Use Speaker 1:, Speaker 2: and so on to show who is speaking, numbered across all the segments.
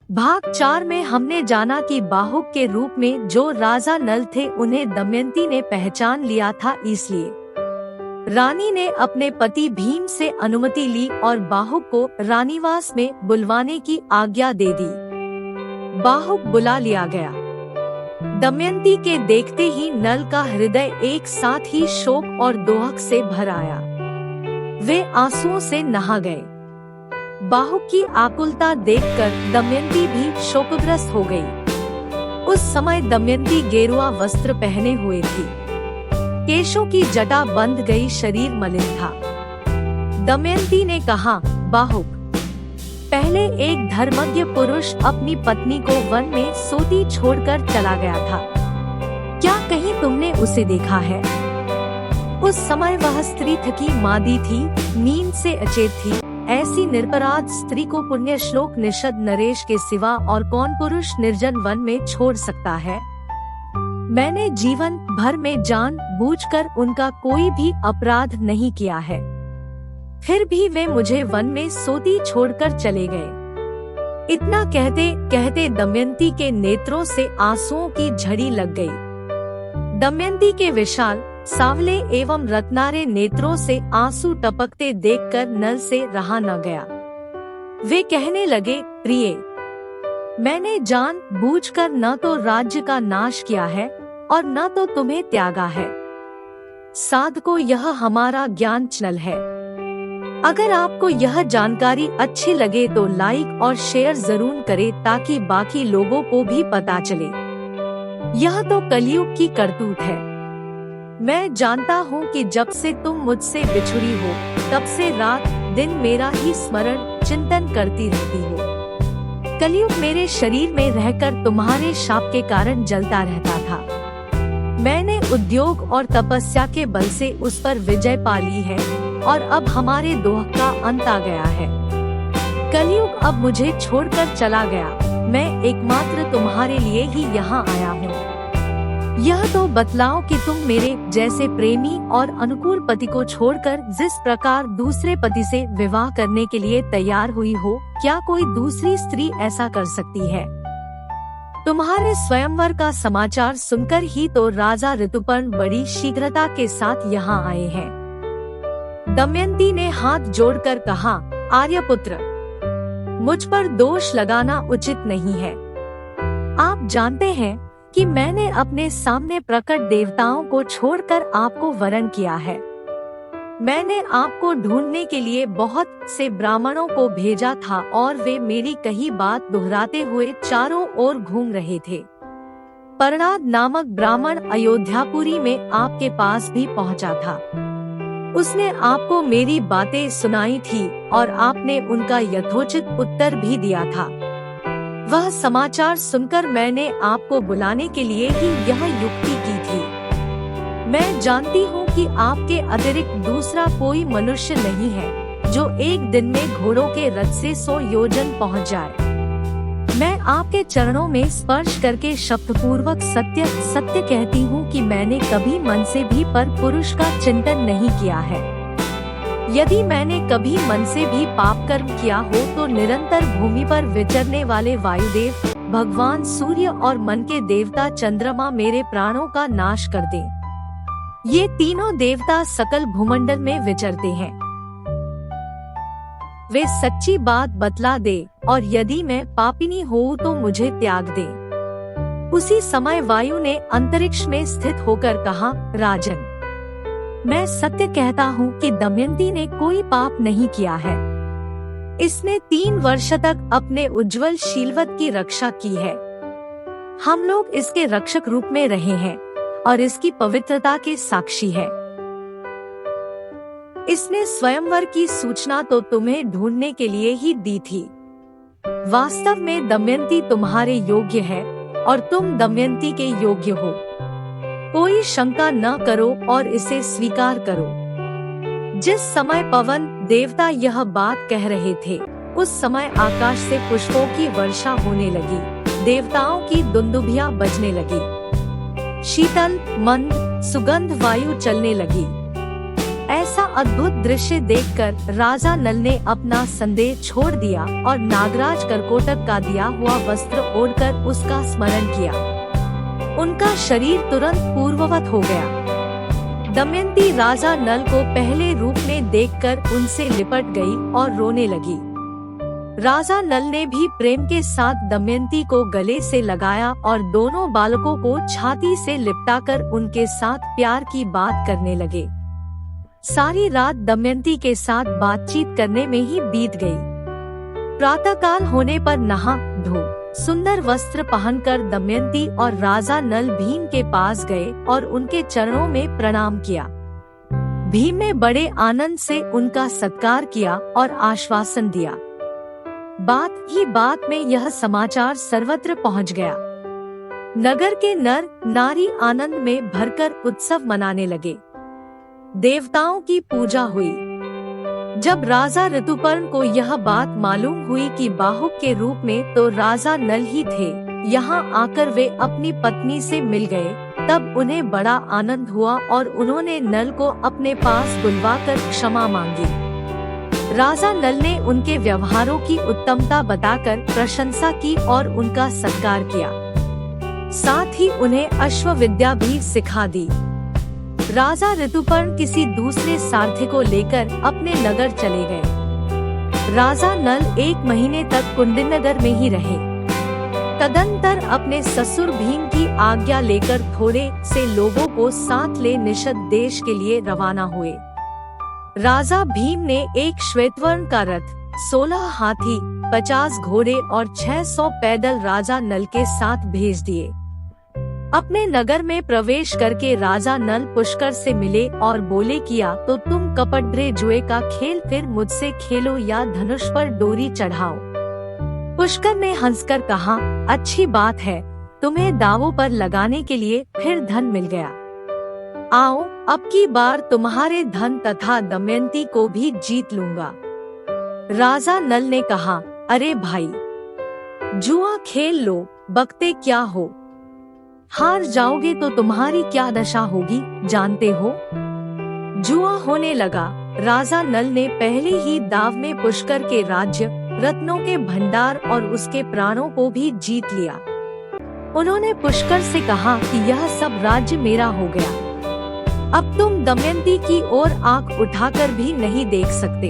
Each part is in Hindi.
Speaker 1: भाग 4 में हमने जाना कि बाहुक के रूप में जो राजा नल थे उन्हें दमयंती ने पहचान लिया था, इसलिए रानी ने अपने पति भीम से अनुमति ली और बाहुक को रानीवास में बुलवाने की आज्ञा दे दी। बाहुक बुला लिया गया। दमयंती के देखते ही नल का हृदय एक साथ ही शोक और दोहक से भर आया। वे आंसुओं से नहा गए। बाहुक की आकुलता देखकर दमयंती भी शोकग्रस्त हो गई। उस समय दमयंती गेरुआ वस्त्र पहने हुए थी। केशों की जटा बंध गई, शरीर मलिन था। दमयंती ने कहा, बाहुक, पहले एक धर्मज्ञ पुरुष अपनी पत्नी को वन में सोती छोड़कर चला गया था। क्या कहीं तुमने उसे देखा है? उस समय वह स्त्री थकी मादी थी, नींद से अचेत थी। ऐसी निरपराध स्त्री को पुण्य श्लोक निषद नरेश के सिवा और कौन पुरुष निर्जन वन में छोड़ सकता है? मैंने जीवन भर में जान बूझकर उनका कोई भी अपराध नहीं किया है, फिर भी वे मुझे वन में सोती छोड़कर चले गए। इतना कहते कहते दमयंती के नेत्रों से आंसुओं की झड़ी लग गई। दमयंती के विशाल, सांवले एवं रत्नारे नेत्रों से आंसू टपकते देखकर नल से रहा न गया। वे कहने लगे, प्रिय, मैंने जान बूझकर न तो राज्य का नाश किया है और न तो तुम्हें त्यागा है। साधको, यह हमारा ज्ञान चैनल है। अगर आपको यह जानकारी अच्छी लगे तो लाइक और शेयर जरूर करें ताकि बाकी लोगों को भी पता चले। यह तो कलयुग की करतूत है। मैं जानता हूँ कि जब से तुम मुझसे बिछुड़ी हो तब से रात दिन मेरा ही स्मरण चिंतन करती रहती हो। कलयुग मेरे शरीर में रहकर तुम्हारे शाप के कारण जलता रहता था। मैंने उद्योग और तपस्या के बल से उस पर विजय पा ली है और अब हमारे दोह का अंत आ गया है। कलयुग अब मुझे छोड़कर चला गया। मैं एकमात्र तुम्हारे लिए ही यहाँ आया हूँ। यह तो बतलाओ कि तुम मेरे जैसे प्रेमी और अनुकूल पति को छोड़कर जिस प्रकार दूसरे पति से विवाह करने के लिए तैयार हुई हो, क्या कोई दूसरी स्त्री ऐसा कर सकती है? तुम्हारे स्वयंवर का समाचार सुनकर ही तो राजा ऋतुपर्ण बड़ी शीघ्रता के साथ यहाँ आए हैं। दमयंती ने हाथ जोड़कर कहा, आर्यपुत्र, मुझ पर दोष लगाना उचित नहीं है। आप जानते हैं कि मैंने अपने सामने प्रकट देवताओं को छोड़कर आपको वरण किया है। मैंने आपको ढूंढने के लिए बहुत से ब्राह्मणों को भेजा था और वे मेरी कही बात दोहराते हुए चारों ओर घूम रहे थे। परणाद नामक ब्राह्मण अयोध्यापुरी में आपके पास भी पहुंचा था। उसने आपको मेरी बातें सुनाई थी और आपने उनका यथोचित उत्तर भी दिया था। वह समाचार सुनकर मैंने आपको बुलाने के लिए ही यह युक्ति की थी। मैं जानती हूँ कि आपके अतिरिक्त दूसरा कोई मनुष्य नहीं है जो एक दिन में घोड़ों के रथ से 100 योजन पहुँच जाए। मैं आपके चरणों में स्पर्श करके शब्दपूर्वक सत्य सत्य कहती हूँ कि मैंने कभी मन से भी पर पुरुष का चिंतन नहीं किया है। यदि मैंने कभी मन से भी पाप कर्म किया हो तो निरंतर भूमि पर विचरने वाले वायुदेव, भगवान सूर्य और मन के देवता चंद्रमा मेरे प्राणों का नाश कर दें। ये तीनों देवता सकल भूमंडल में विचरते हैं। वे सच्ची बात बतला दे और यदि मैं पापिनी हूँ तो मुझे त्याग दे। उसी समय वायु ने अंतरिक्ष में स्थित होकर कहा, राजन, मैं सत्य कहता हूँ कि दमयंती ने कोई पाप नहीं किया है। इसने 3 वर्ष तक अपने उज्जवल शीलवत की रक्षा की है। हम लोग इसके रक्षक रूप में रहे हैं और इसकी पवित्रता के साक्षी है। इसने स्वयंवर की सूचना तो तुम्हें ढूंढने के लिए ही दी थी। वास्तव में दमयंती तुम्हारे योग्य है और तुम दमयंती के योग्य हो। कोई शंका न करो और इसे स्वीकार करो। जिस समय पवन देवता यह बात कह रहे थे उस समय आकाश से पुष्पों की वर्षा होने लगी, देवताओं की दुंदुभियां बजने लगी, शीतल मंद सुगंध वायु चलने लगी। ऐसा अद्भुत दृश्य देखकर राजा नल ने अपना संदेह छोड़ दिया और नागराज करकोटक का दिया हुआ वस्त्र ओढ़कर उसका स्मरण किया। उनका शरीर तुरंत पूर्ववत हो गया। दमयंती राजा नल को पहले रूप में देखकर उनसे लिपट गई और रोने लगी। राजा नल ने भी प्रेम के साथ दमयंती को गले से लगाया और दोनों बालकों को छाती से लिपटाकर उनके साथ प्यार की बात करने लगे। सारी रात दमयंती के साथ बातचीत करने में ही बीत गई। प्रातःकाल होने पर नहा धो सुंदर वस्त्र पहनकर दमयंती और राजा नल भीम के पास गए और उनके चरणों में प्रणाम किया। भीम ने बड़े आनंद से उनका सत्कार किया और आश्वासन दिया। बात ही बात में यह समाचार सर्वत्र पहुंच गया। नगर के नर नारी आनंद में भरकर उत्सव मनाने लगे। देवताओं की पूजा हुई। जब राजा ऋतुपर्ण को यह बात मालूम हुई कि बाहुक के रूप में तो राजा नल ही थे, यहाँ आकर वे अपनी पत्नी से मिल गए, तब उन्हें बड़ा आनंद हुआ और उन्होंने नल को अपने पास बुलवाकर क्षमा मांगी। राजा नल ने उनके व्यवहारों की उत्तमता बताकर प्रशंसा की और उनका सत्कार किया। साथ ही उन्हें अश्व विद्या भी सिखा दी। राजा ऋतुपर्ण किसी दूसरे सारथी को लेकर अपने नगर चले गए। राजा नल 1 महीने तक कुंडिनगर में ही रहे। तदंतर अपने ससुर भीम की आज्ञा लेकर थोड़े से लोगों को साथ ले निषद देश के लिए रवाना हुए। राजा भीम ने एक श्वेतवर्ण का रथ, 16 हाथी, 50 घोड़े और 600 पैदल राजा नल के साथ भेज दिए। अपने नगर में प्रवेश करके राजा नल पुष्कर से मिले और बोले, किया तो तुम कपटभरे जुए का खेल फिर मुझसे खेलो या धनुष पर डोरी चढ़ाओ। पुष्कर ने हंसकर कहा, अच्छी बात है, तुम्हें दावों पर लगाने के लिए फिर धन मिल गया। आओ, अब की बार तुम्हारे धन तथा दमयंती को भी जीत लूंगा। राजा नल ने कहा, अरे भाई, जुआ खेल लो, बकते क्या हो, हार जाओगे तो तुम्हारी क्या दशा होगी जानते हो। जुआ होने लगा। राजा नल ने पहले ही दाव में पुष्कर के राज्य, रत्नों के भंडार और उसके प्राणों को भी जीत लिया। उन्होंने पुष्कर से कहा कि यह सब राज्य मेरा हो गया, अब तुम दमयंती की ओर आंख उठाकर भी नहीं देख सकते।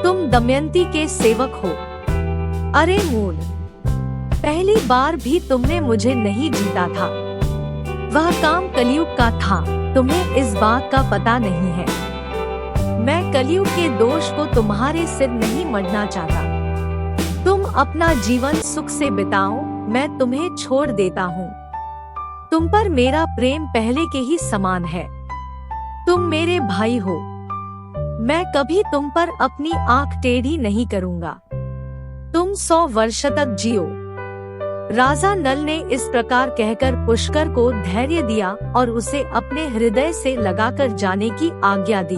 Speaker 1: तुम दमयंती के सेवक हो। अरे मूर्ख, पहली बार भी तुमने मुझे नहीं जीता था। वह काम कलयुग का था, तुम्हें इस बात का पता नहीं है। मैं कलयुग के दोष को तुम्हारे सिर नहीं मढ़ना चाहता। तुम अपना जीवन सुख से बिताओ, मैं तुम्हें छोड़ देता हूँ। तुम पर मेरा प्रेम पहले के ही समान है। तुम मेरे भाई हो। मैं कभी तुम पर अपनी आंख टेढ़ी नहीं करूँगा। तुम 100 वर्ष तक जियो। राजा नल ने इस प्रकार कहकर पुष्कर को धैर्य दिया और उसे अपने हृदय से लगाकर जाने की आज्ञा दी।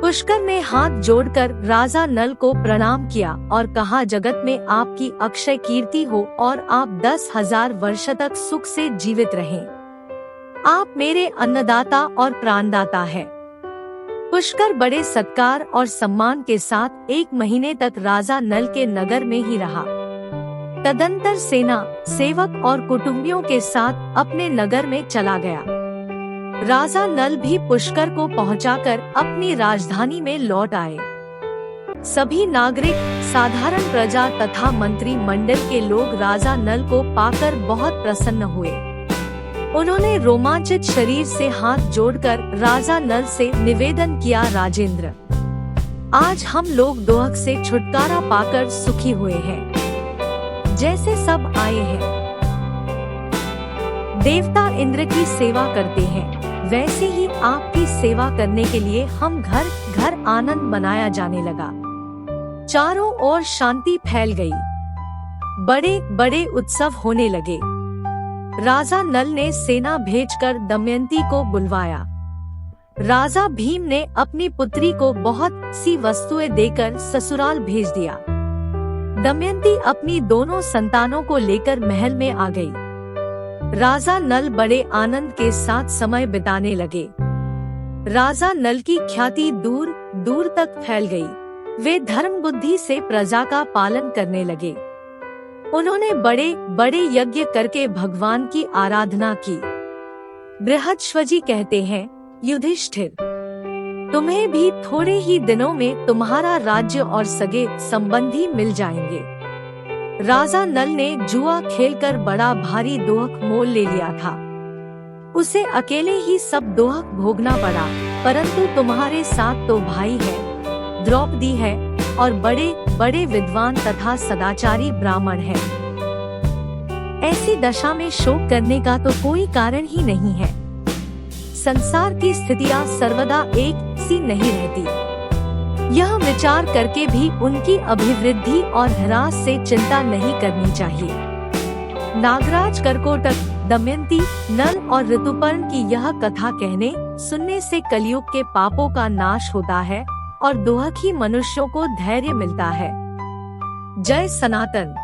Speaker 1: पुष्कर ने हाथ जोड़कर राजा नल को प्रणाम किया और कहा, जगत में आपकी अक्षय कीर्ति हो और आप 10,000 वर्ष तक सुख से जीवित रहें। आप मेरे अन्नदाता और प्राणदाता है। पुष्कर बड़े सत्कार और सम्मान के साथ 1 महीने तक राजा नल के नगर में ही रहा। तदंतर सेना, सेवक और कुटुंबियों के साथ अपने नगर में चला गया। राजा नल भी पुष्कर को पहुंचाकर अपनी राजधानी में लौट आए। सभी नागरिक, साधारण प्रजा तथा मंत्री मंडल के लोग राजा नल को पाकर बहुत प्रसन्न हुए। उन्होंने रोमांचित शरीर से हाथ जोड़कर राजा नल से निवेदन किया, राजेंद्र, आज हम लोग दोहक से छुटकारा पाकर सुखी हुए हैं। जैसे सब आए हैं देवता इंद्र की सेवा करते हैं, वैसे ही आपकी सेवा करने के लिए हम घर घर आनंद मनाया जाने लगा। चारों ओर शांति फैल गई। बड़े बड़े उत्सव होने लगे। राजा नल ने सेना भेजकर दमयंती को बुलवाया। राजा भीम ने अपनी पुत्री को बहुत सी वस्तुएं देकर ससुराल भेज दिया। दमयंती अपनी दोनों संतानों को लेकर महल में आ गई। राजा नल बड़े आनंद के साथ समय बिताने लगे। राजा नल की ख्याति दूर दूर तक फैल गई। वे धर्म बुद्धि से प्रजा का पालन करने लगे। उन्होंने बड़े बड़े यज्ञ करके भगवान की आराधना की। बृहस्पति कहते हैं, युधिष्ठिर, तुम्हें भी थोड़े ही दिनों में तुम्हारा राज्य और सगे संबंधी मिल जाएंगे। राजा नल ने जुआ खेलकर बड़ा भारी दोहक मोल ले लिया था। उसे अकेले ही सब दोहक भोगना पड़ा, परंतु तुम्हारे साथ तो भाई है, द्रौपदी है और बड़े बड़े विद्वान तथा सदाचारी ब्राह्मण हैं। ऐसी दशा में शोक करने का तो कोई कारण ही नहीं है। संसार की स्थितियां सर्वदा एक सी नहीं रहती। यह विचार करके भी उनकी अभिवृद्धि और ह्रास से चिंता नहीं करनी चाहिए। नागराज कर्कोटक, दमयंती, नल और ऋतुपर्ण की यह कथा कहने सुनने से कलयुग के पापों का नाश होता है और दोहक ही मनुष्यों को धैर्य मिलता है। जय सनातन।